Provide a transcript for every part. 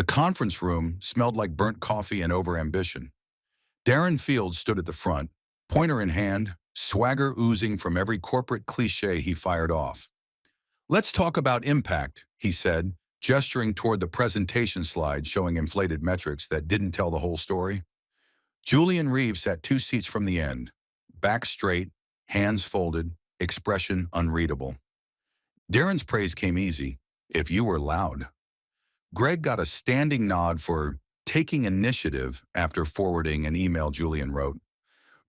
The conference room smelled like burnt coffee and overambition. Darren Field stood at the front, pointer in hand, swagger oozing from every corporate cliche he fired off. "Let's talk about impact," he said, gesturing toward the presentation slide showing inflated metrics that didn't tell the whole story. Julian Reeves sat 2 seats from the end, back straight, hands folded, expression unreadable. Darren's praise came easy, if you were loud. Greg got a standing nod for taking initiative after forwarding an email Julian wrote.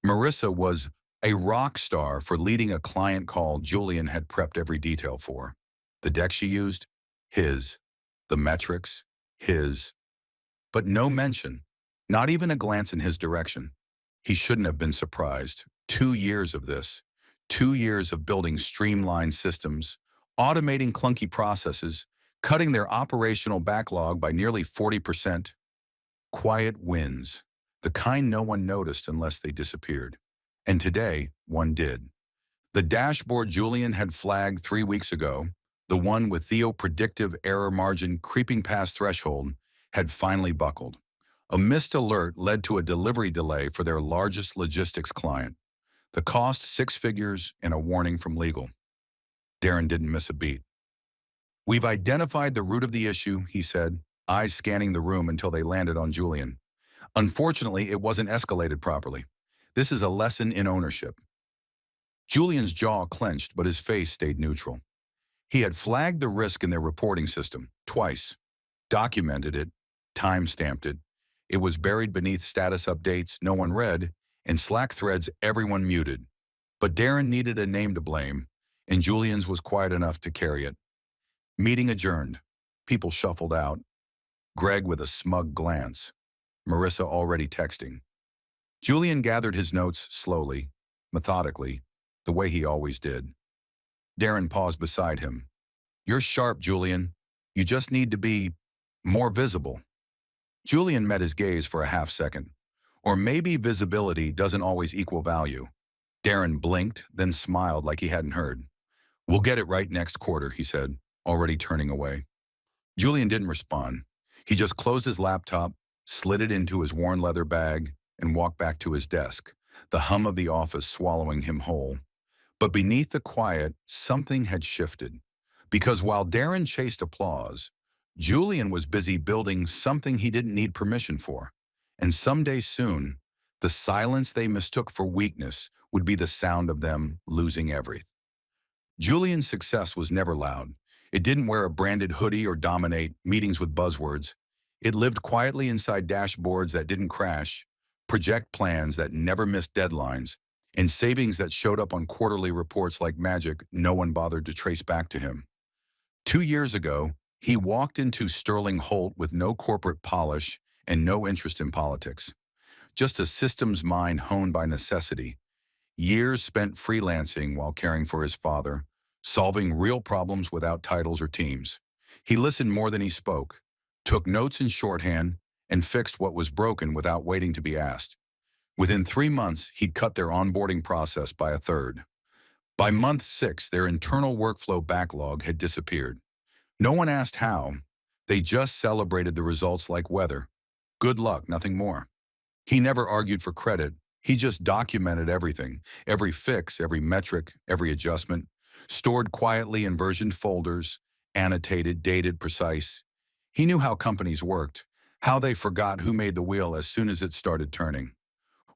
Marissa was a rock star for leading a client call Julian had prepped every detail for. The deck she used? His. The metrics? His. But no mention, not even a glance in his direction. He shouldn't have been surprised. 2 years of this. 2 years of building streamlined systems, automating clunky processes, cutting their operational backlog by nearly 40%. Quiet wins, the kind no one noticed unless they disappeared. And today, one did. The dashboard Julian had flagged 3 weeks ago, the one with Theo predictive error margin creeping past threshold, had finally buckled. A missed alert led to a delivery delay for their largest logistics client. The cost 6 figures and a warning from legal. Darren didn't miss a beat. "We've identified the root of the issue," he said, eyes scanning the room until they landed on Julian. "Unfortunately, it wasn't escalated properly. This is a lesson in ownership." Julian's jaw clenched, but his face stayed neutral. He had flagged the risk in their reporting system, twice, documented it, time-stamped it. It was buried beneath status updates no one read, and Slack threads everyone muted. But Darren needed a name to blame, and Julian's was quiet enough to carry it. Meeting adjourned. People shuffled out. Greg with a smug glance. Marissa already texting. Julian gathered his notes slowly, methodically, the way he always did. Darren paused beside him. "You're sharp, Julian. You just need to be more visible." Julian met his gaze for a half-second. Or maybe visibility doesn't always equal value. Darren blinked, then smiled like he hadn't heard. "We'll get it right next quarter," he said, already turning away. Julian didn't respond. He just closed his laptop, slid it into his worn leather bag, and walked back to his desk, the hum of the office swallowing him whole. But beneath the quiet, something had shifted. Because while Darren chased applause, Julian was busy building something he didn't need permission for. And someday soon, the silence they mistook for weakness would be the sound of them losing everything. Julian's success was never loud. It didn't wear a branded hoodie or dominate meetings with buzzwords. It lived quietly inside dashboards that didn't crash, project plans that never missed deadlines, and savings that showed up on quarterly reports like magic no one bothered to trace back to him. 2 years ago, he walked into Sterling Holt with no corporate polish and no interest in politics. Just a systems mind honed by necessity. Years spent freelancing while caring for his father, solving real problems without titles or teams. He listened more than he spoke, took notes in shorthand, and fixed what was broken without waiting to be asked. Within 3 months, he'd cut their onboarding process by a third. By month 6, their internal workflow backlog had disappeared. No one asked how. They just celebrated the results like weather. Good luck, nothing more. He never argued for credit. He just documented everything, every fix, every metric, every adjustment, stored quietly in versioned folders, annotated, dated, precise. He knew how companies worked, how they forgot who made the wheel as soon as it started turning.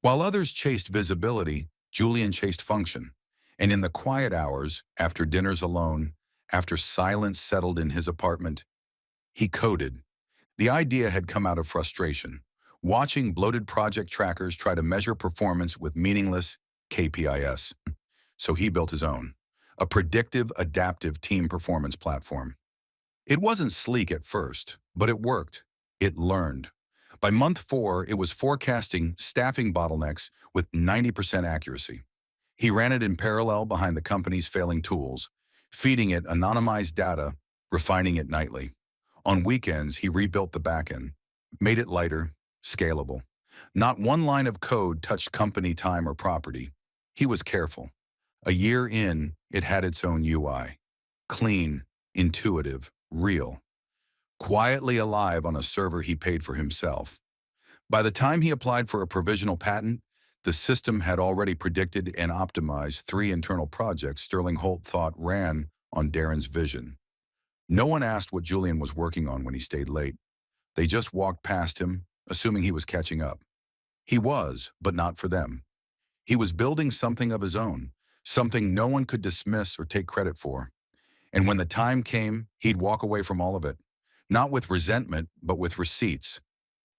While others chased visibility, Julian chased function. And in the quiet hours, after dinners alone, after silence settled in his apartment, he coded. The idea had come out of frustration, watching bloated project trackers try to measure performance with meaningless KPIs. So he built his own, a predictive, adaptive team performance platform. It wasn't sleek at first, but it worked. It learned. By month 4, it was forecasting staffing bottlenecks with 90% accuracy. He ran it in parallel behind the company's failing tools, feeding it anonymized data, refining it nightly. On weekends, he rebuilt the backend, made it lighter, scalable. Not one line of code touched company time or property. He was careful. A year in, it had its own UI. Clean, intuitive, real. quietly alive on a server he paid for himself. By the time he applied for a provisional patent, the system had already predicted and optimized 3 internal projects Sterling Holt thought ran on Darren's vision. No one asked what Julian was working on when he stayed late. They just walked past him, assuming he was catching up. He was, but not for them. He was building something of his own, something no one could dismiss or take credit for. And when the time came, he'd walk away from all of it. Not with resentment, but with receipts.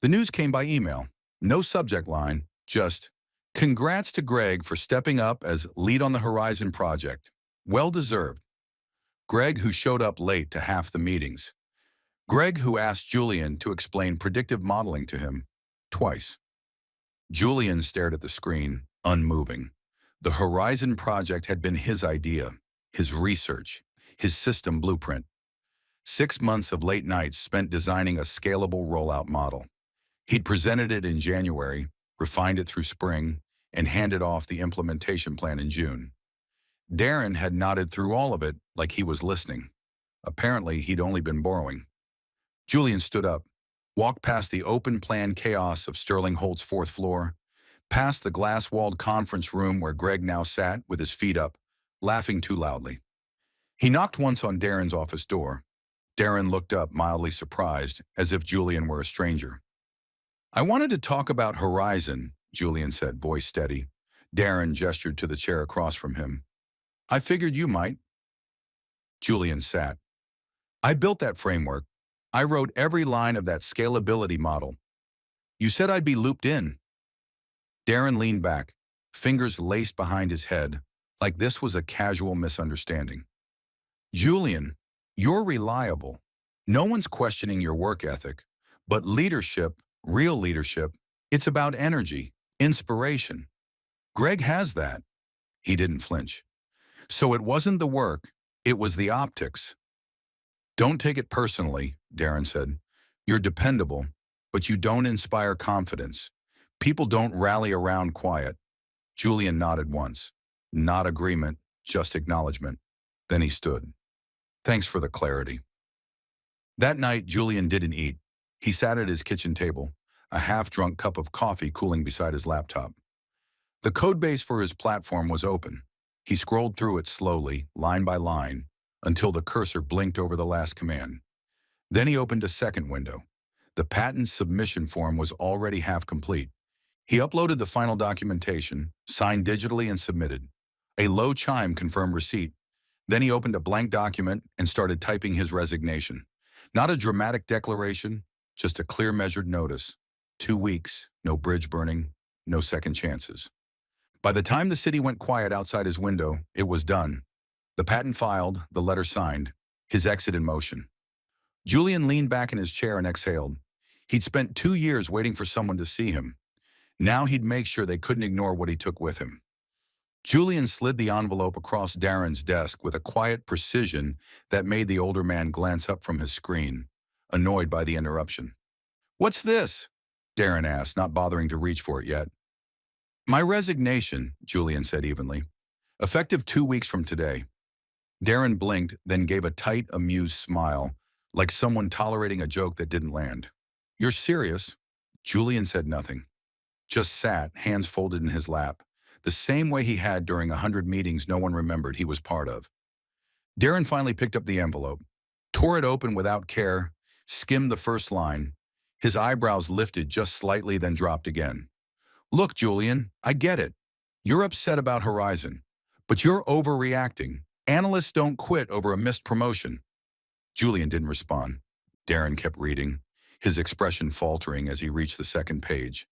The news came by email. No subject line, just, "Congrats to Greg for stepping up as lead on the Horizon project. Well deserved." Greg, who showed up late to half the meetings. Greg, who asked Julian to explain predictive modeling to him twice. Julian stared at the screen, unmoving. The Horizon project had been his idea, his research, his system blueprint. 6 months of late nights spent designing a scalable rollout model. He'd presented it in January, refined it through spring, and handed off the implementation plan in June. Darren had nodded through all of it like he was listening. Apparently, he'd only been borrowing. Julian stood up, walked past the open-plan chaos of Sterling Holt's 4th floor, past the glass-walled conference room where Greg now sat with his feet up, laughing too loudly. He knocked once on Darren's office door. Darren looked up, mildly surprised, as if Julian were a stranger. "I wanted to talk about Horizon," Julian said, voice steady. Darren gestured to the chair across from him. "I figured you might." Julian sat. "I built that framework. I wrote every line of that scalability model. You said I'd be looped in." Darren leaned back, fingers laced behind his head, like this was a casual misunderstanding. "Julian, you're reliable. No one's questioning your work ethic, but leadership, real leadership, it's about energy, inspiration. Greg has that." He didn't flinch. "So it wasn't the work, it was the optics." "Don't take it personally," Darren said. "You're dependable, but you don't inspire confidence. People don't rally around quiet." Julian nodded once. Not agreement, just acknowledgement. Then he stood. "Thanks for the clarity." That night, Julian didn't eat. He sat at his kitchen table, a half-drunk cup of coffee cooling beside his laptop. The codebase for his platform was open. He scrolled through it slowly, line by line, until the cursor blinked over the last command. Then he opened a second window. The patent submission form was already half complete. He uploaded the final documentation, signed digitally and submitted. A low chime confirmed receipt. Then he opened a blank document and started typing his resignation. Not a dramatic declaration, just a clear measured notice. 2 weeks, no bridge burning, no second chances. By the time the city went quiet outside his window, it was done. The patent filed, the letter signed, his exit in motion. Julian leaned back in his chair and exhaled. He'd spent 2 years waiting for someone to see him. Now he'd make sure they couldn't ignore what he took with him. Julian slid the envelope across Darren's desk with a quiet precision that made the older man glance up from his screen, annoyed by the interruption. "What's this?" Darren asked, not bothering to reach for it yet. "My resignation," Julian said evenly. "Effective 2 weeks from today." Darren blinked, then gave a tight, amused smile, like someone tolerating a joke that didn't land. "You're serious?" Julian said nothing. Just sat, hands folded in his lap, the same way he had during 100 meetings no one remembered he was part of. Darren finally picked up the envelope, tore it open without care, skimmed the first line. His eyebrows lifted just slightly, then dropped again. "Look, Julian, I get it. You're upset about Horizon, but you're overreacting. Analysts don't quit over a missed promotion." Julian didn't respond. Darren kept reading, his expression faltering as he reached the second page.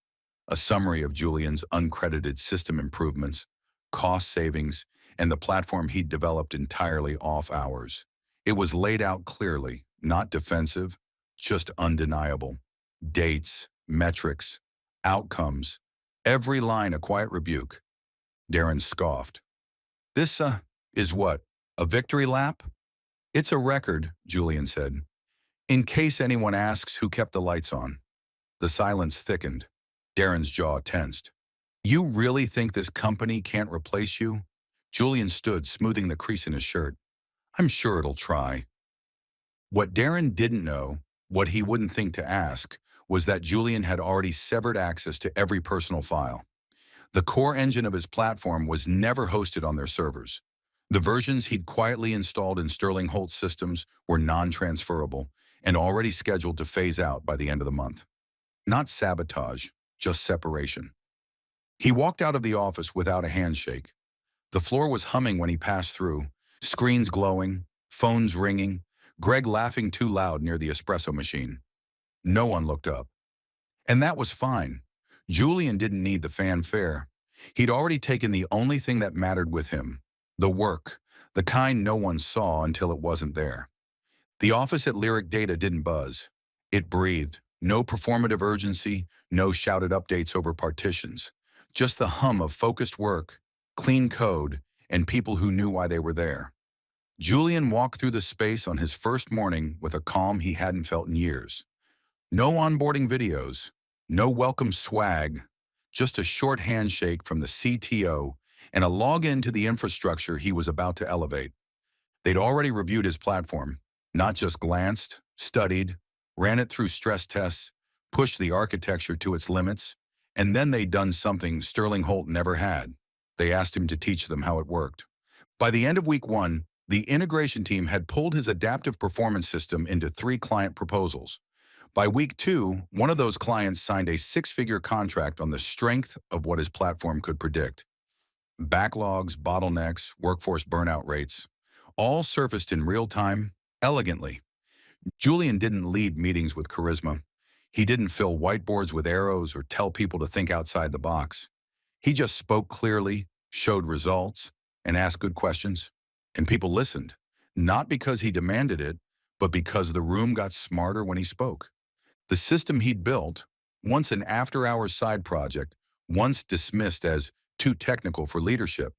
A summary of Julian's uncredited system improvements, cost savings, and the platform he'd developed entirely off hours. It was laid out clearly, not defensive, just undeniable. Dates, metrics, outcomes, every line a quiet rebuke. Darren scoffed. "This, is what, a victory lap?" "It's a record," Julian said. "In case anyone asks who kept the lights on." The silence thickened. Darren's jaw tensed. "You really think this company can't replace you?" Julian stood, smoothing the crease in his shirt. "I'm sure it'll try." What Darren didn't know What he wouldn't think to ask was that Julian had already severed access to every personal file. The core engine of his platform was never hosted on their servers. The versions he'd quietly installed in Sterling Holt's systems were non-transferable and already scheduled to phase out by the end of the month. Not sabotage, just separation. He walked out of the office without a handshake. The floor was humming when he passed through, screens glowing, phones ringing, Greg laughing too loud near the espresso machine. No one looked up. And that was fine. Julian didn't need the fanfare. He'd already taken the only thing that mattered with him, the work, the kind no one saw until it wasn't there. The office at Lyric Data didn't buzz. It breathed. No performative urgency, no shouted updates over partitions. Just the hum of focused work, clean code, and people who knew why they were there. Julian walked through the space on his first morning with a calm he hadn't felt in years. No onboarding videos, no welcome swag, just a short handshake from the CTO and a login to the infrastructure he was about to elevate. They'd already reviewed his platform, not just glanced, studied, ran it through stress tests, pushed the architecture to its limits, and then they'd done something Sterling Holt never had. They asked him to teach them how it worked. By the end of week 1, the integration team had pulled his adaptive performance system into 3 client proposals. By week 2, one of those clients signed a 6-figure contract on the strength of what his platform could predict. Backlogs, bottlenecks, workforce burnout rates, all surfaced in real time, elegantly. Julian didn't lead meetings with charisma. He didn't fill whiteboards with arrows or tell people to think outside the box. He just spoke clearly, showed results, and asked good questions. And people listened, not because he demanded it, but because the room got smarter when he spoke. The system he'd built, once an after-hours side project, once dismissed as too technical for leadership,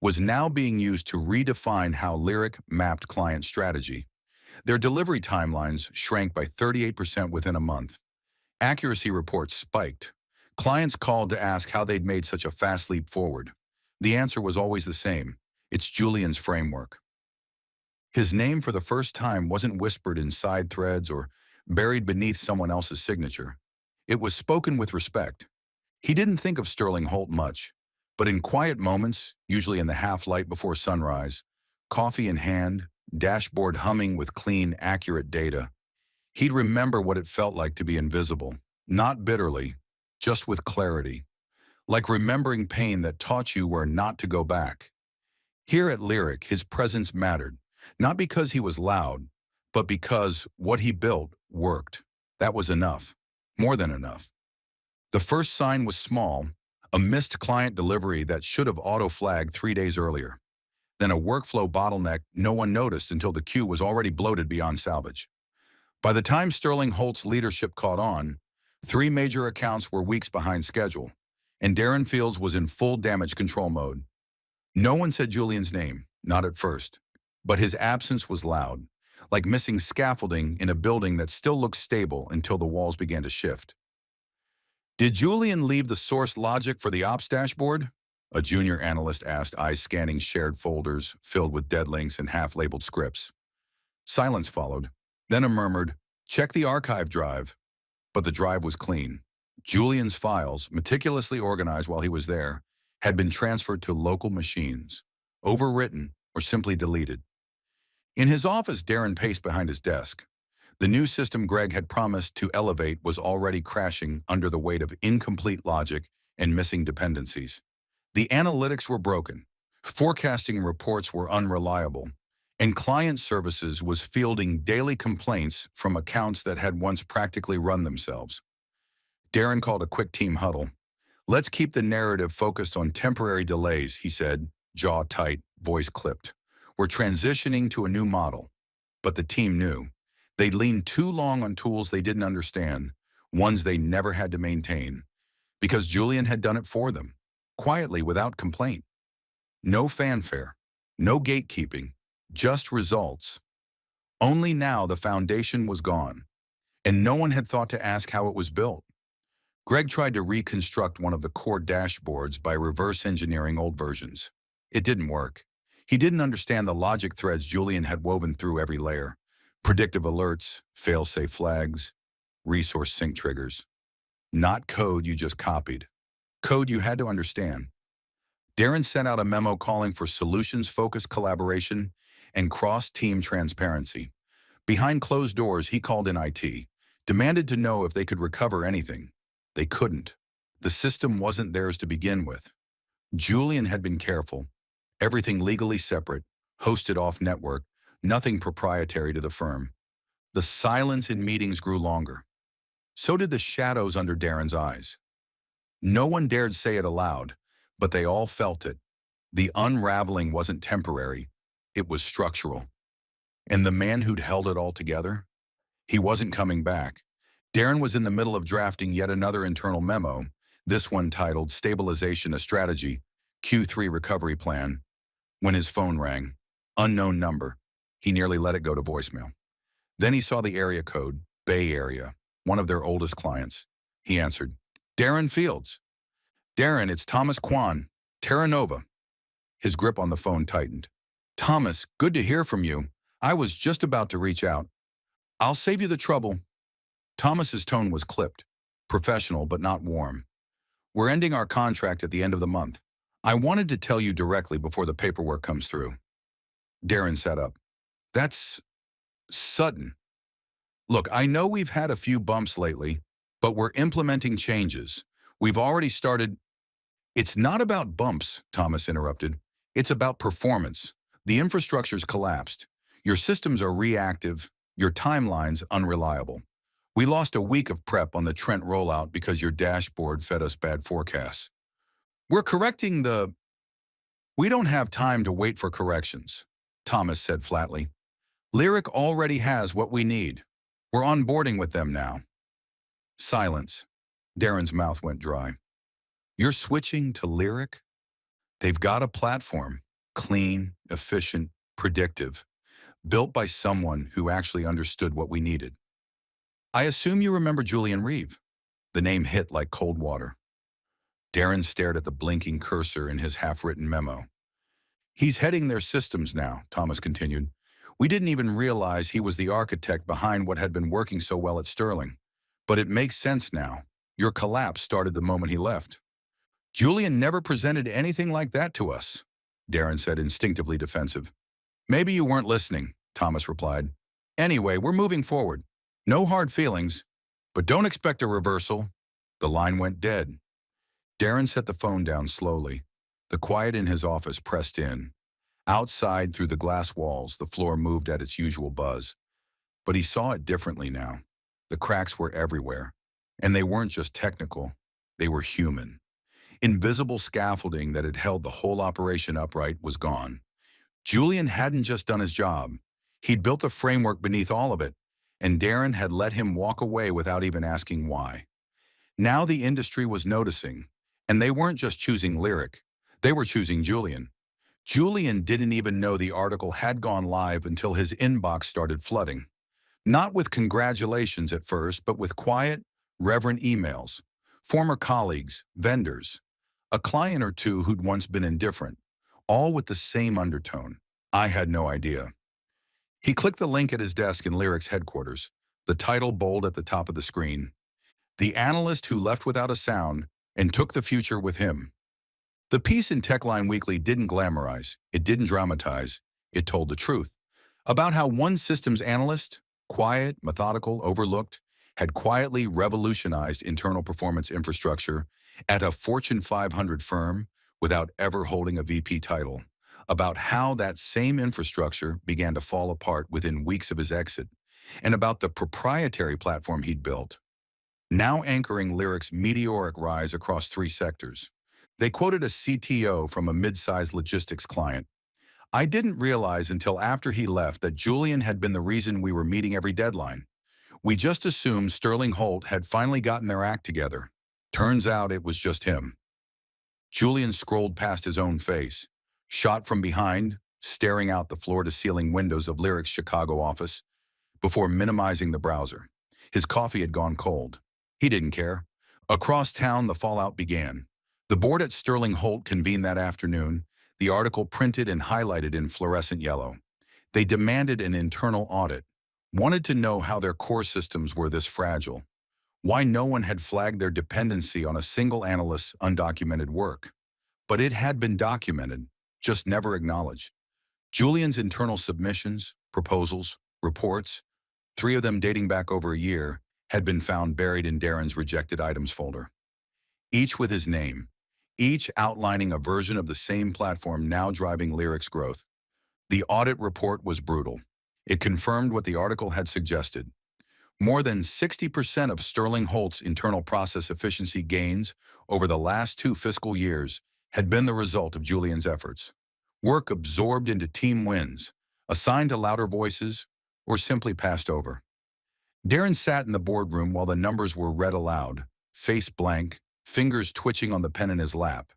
was now being used to redefine how Lyric mapped client strategy. Their delivery timelines shrank by 38% within a month. Accuracy reports spiked. Clients called to ask how they'd made such a fast leap forward. The answer was always the same. It's Julian's framework. His name for the first time wasn't whispered in side threads or buried beneath someone else's signature. It was spoken with respect. He didn't think of Sterling Holt much, but in quiet moments, usually in the half-light before sunrise, coffee in hand, dashboard humming with clean, accurate data, he'd remember what it felt like to be invisible, not bitterly, just with clarity, like remembering pain that taught you where not to go back. Here at Lyric, his presence mattered, not because he was loud, but because what he built worked. That was enough, more than enough. The first sign was small, a missed client delivery that should have auto-flagged 3 days earlier. Then a workflow bottleneck no one noticed until the queue was already bloated beyond salvage. By the time Sterling Holt's leadership caught on, 3 major accounts were weeks behind schedule, and Darren Fields was in full damage control mode. No one said Julian's name, not at first, but his absence was loud, like missing scaffolding in a building that still looked stable until the walls began to shift. Did Julian leave the source logic for the ops dashboard? A junior analyst asked, eyes scanning shared folders filled with dead links and half-labeled scripts. Silence followed, then a murmured, "Check the archive drive." But the drive was clean. Julian's files, meticulously organized while he was there, had been transferred to local machines, overwritten or simply deleted. In his office, Darren paced behind his desk. The new system Greg had promised to elevate was already crashing under the weight of incomplete logic and missing dependencies. The analytics were broken, forecasting reports were unreliable, and client services was fielding daily complaints from accounts that had once practically run themselves. Darren called a quick team huddle. "Let's keep the narrative focused on temporary delays," he said, jaw tight, voice clipped. "We're transitioning to a new model." But the team knew. They'd leaned too long on tools they didn't understand, ones they never had to maintain, because Julian had done it for them, quietly without complaint. No fanfare, no gatekeeping, just results. Only now the foundation was gone, and no one had thought to ask how it was built. Greg tried to reconstruct one of the core dashboards by reverse engineering old versions. It didn't work. He didn't understand the logic threads Julian had woven through every layer. Predictive alerts, fail-safe flags, resource sync triggers. Not code you just copied. Code you had to understand. Darren sent out a memo calling for solutions-focused collaboration and cross-team transparency. Behind closed doors, he called in IT, demanded to know if they could recover anything. They couldn't. The system wasn't theirs to begin with. Julian had been careful. Everything legally separate, hosted off-network, nothing proprietary to the firm. The silence in meetings grew longer. So did the shadows under Darren's eyes. No one dared say it aloud, but they all felt it. The unraveling wasn't temporary, it was structural. And the man who'd held it all together? He wasn't coming back. Darren was in the middle of drafting yet another internal memo, this one titled Stabilization, a Strategy, Q3 Recovery Plan, when his phone rang. Unknown number. He nearly let it go to voicemail. Then he saw the area code, Bay Area, one of their oldest clients. He answered, Darren Fields. Darren, it's Thomas Kwan, Terra Nova. His grip on the phone tightened. Thomas, good to hear from you. I was just about to reach out. I'll save you the trouble. Thomas's tone was clipped, professional but not warm. We're ending our contract at the end of the month. I wanted to tell you directly before the paperwork comes through. Darren sat up. That's sudden. Look, I know we've had a few bumps lately, but we're implementing changes. We've already started. It's not about bumps, Thomas interrupted. It's about performance. The infrastructure's collapsed. Your systems are reactive. Your timeline's unreliable. We lost a week of prep on the Trent rollout because your dashboard fed us bad forecasts. We're correcting the... We don't have time to wait for corrections, Thomas said flatly. Lyric already has what we need. We're onboarding with them now. Silence. Darren's mouth went dry. You're switching to Lyric? They've got a platform, clean, efficient, predictive, built by someone who actually understood what we needed. I assume you remember Julian Reeve. The name hit like cold water. Darren stared at the blinking cursor in his half-written memo. He's heading their systems now, Thomas continued. We didn't even realize he was the architect behind what had been working so well at Sterling. But it makes sense now. Your collapse started the moment he left. Julian never presented anything like that to us, Darren said, instinctively defensive. Maybe you weren't listening, Thomas replied. Anyway, we're moving forward. No hard feelings, but don't expect a reversal. The line went dead. Darren set the phone down slowly. The quiet in his office pressed in. Outside, through the glass walls, the floor moved at its usual buzz. But he saw it differently now. The cracks were everywhere. And they weren't just technical. They were human. Invisible scaffolding that had held the whole operation upright was gone. Julian hadn't just done his job. He'd built a framework beneath all of it, and Darren had let him walk away without even asking why. Now the industry was noticing, and they weren't just choosing Lyric. They were choosing Julian. Julian didn't even know the article had gone live until his inbox started flooding. Not with congratulations at first, but with quiet, reverent emails. Former colleagues, vendors, a client or two who'd once been indifferent, all with the same undertone. I had no idea. He clicked the link at his desk in Lyric's headquarters, the title bold at the top of the screen. The analyst who left without a sound and took the future with him. The piece in Techline Weekly didn't glamorize, it didn't dramatize, it told the truth. About how one systems analyst, quiet, methodical, overlooked, had quietly revolutionized internal performance infrastructure at a Fortune 500 firm without ever holding a VP title. About how that same infrastructure began to fall apart within weeks of his exit, and about the proprietary platform he'd built, now anchoring Lyric's meteoric rise across 3 sectors. They quoted a CTO from a mid-sized logistics client. I didn't realize until after he left that Julian had been the reason we were meeting every deadline. We just assumed Sterling Holt had finally gotten their act together. Turns out it was just him. Julian scrolled past his own face, shot from behind, staring out the floor-to-ceiling windows of Lyric's Chicago office, before minimizing the browser. His coffee had gone cold. He didn't care. Across town, the fallout began. The board at Sterling Holt convened that afternoon, the article printed and highlighted in fluorescent yellow. They demanded an internal audit. wanted to know how their core systems were this fragile, why no one had flagged their dependency on a single analyst's undocumented work. But it had been documented, just never acknowledged. Julian's internal submissions, proposals, reports, three of them dating back over a year, had been found buried in Darren's rejected items folder. Each with his name, each outlining a version of the same platform now driving Lyric's growth. The audit report was brutal. It confirmed what the article had suggested. More than 60% of Sterling Holt's internal process efficiency gains over the last 2 fiscal years had been the result of Julian's efforts. Work absorbed into team wins, assigned to louder voices, or simply passed over. Darren sat in the boardroom while the numbers were read aloud, face blank, fingers twitching on the pen in his lap.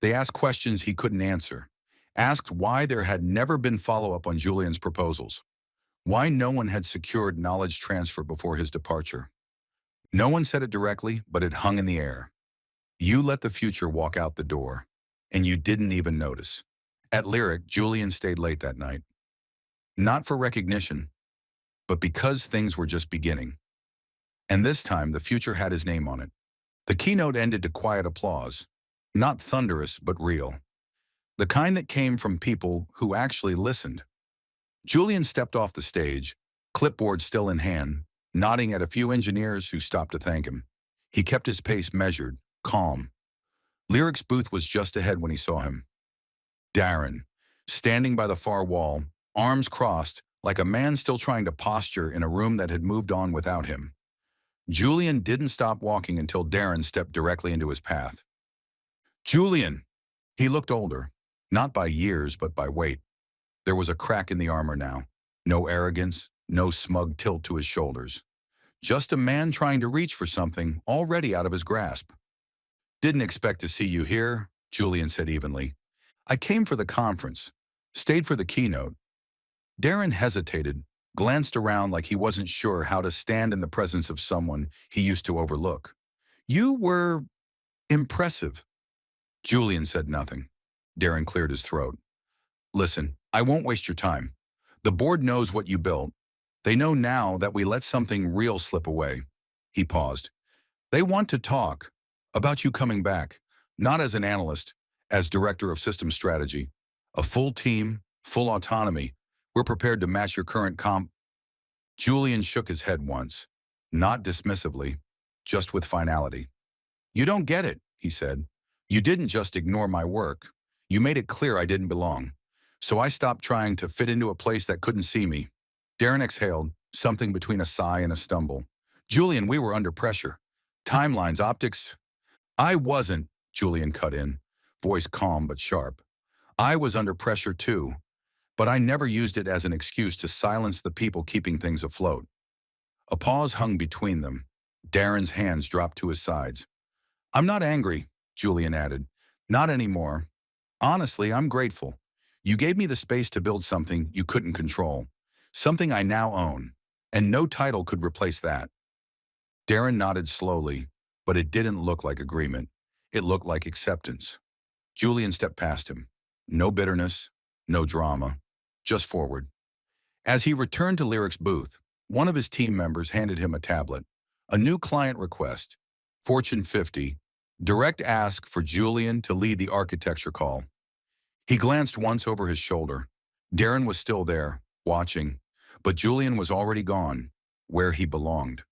They asked questions he couldn't answer, asked why there had never been follow-up on Julian's proposals, why no one had secured knowledge transfer before his departure. No one said it directly, but it hung in the air. You let the future walk out the door, and you didn't even notice. At Lyric, Julian stayed late that night. Not for recognition, but because things were just beginning. And this time, the future had his name on it. The keynote ended to quiet applause, not thunderous, but real. The kind that came from people who actually listened. Julian stepped off the stage, clipboard still in hand, nodding at a few engineers who stopped to thank him. He kept his pace measured, calm. Lyric's booth was just ahead when he saw him. Darren, standing by the far wall, arms crossed, like a man still trying to posture in a room that had moved on without him. Julian didn't stop walking until Darren stepped directly into his path. Julian! He looked older, not by years, but by weight. There was a crack in the armor now. No arrogance, no smug tilt to his shoulders. Just a man trying to reach for something already out of his grasp. Didn't expect to see you here, Julian said evenly. I came for the conference, stayed for the keynote. Darren hesitated, glanced around like he wasn't sure how to stand in the presence of someone he used to overlook. You were impressive. Julian said nothing. Darren cleared his throat. Listen, I won't waste your time. The board knows what you built. They know now that we let something real slip away. He paused. They want to talk about you coming back, not as an analyst, as director of system strategy. A full team, full autonomy. We're prepared to match your current comp. Julian shook his head once, not dismissively, just with finality. You don't get it, he said. You didn't just ignore my work. You made it clear I didn't belong. So I stopped trying to fit into a place that couldn't see me. Darren exhaled, something between a sigh and a stumble. Julian, we were under pressure. Timelines, optics. I wasn't, Julian cut in, voice calm but sharp. I was under pressure too, but I never used it as an excuse to silence the people keeping things afloat. A pause hung between them. Darren's hands dropped to his sides. I'm not angry, Julian added. Not anymore. Honestly, I'm grateful. You gave me the space to build something you couldn't control, something I now own, and no title could replace that. Darren nodded slowly, but it didn't look like agreement. It looked like acceptance. Julian stepped past him. No bitterness, no drama, just forward. As he returned to Lyric's booth, one of his team members handed him a tablet, a new client request, Fortune 50, direct ask for Julian to lead the architecture call. He glanced once over his shoulder. Darren was still there, watching, but Julian was already gone, where he belonged.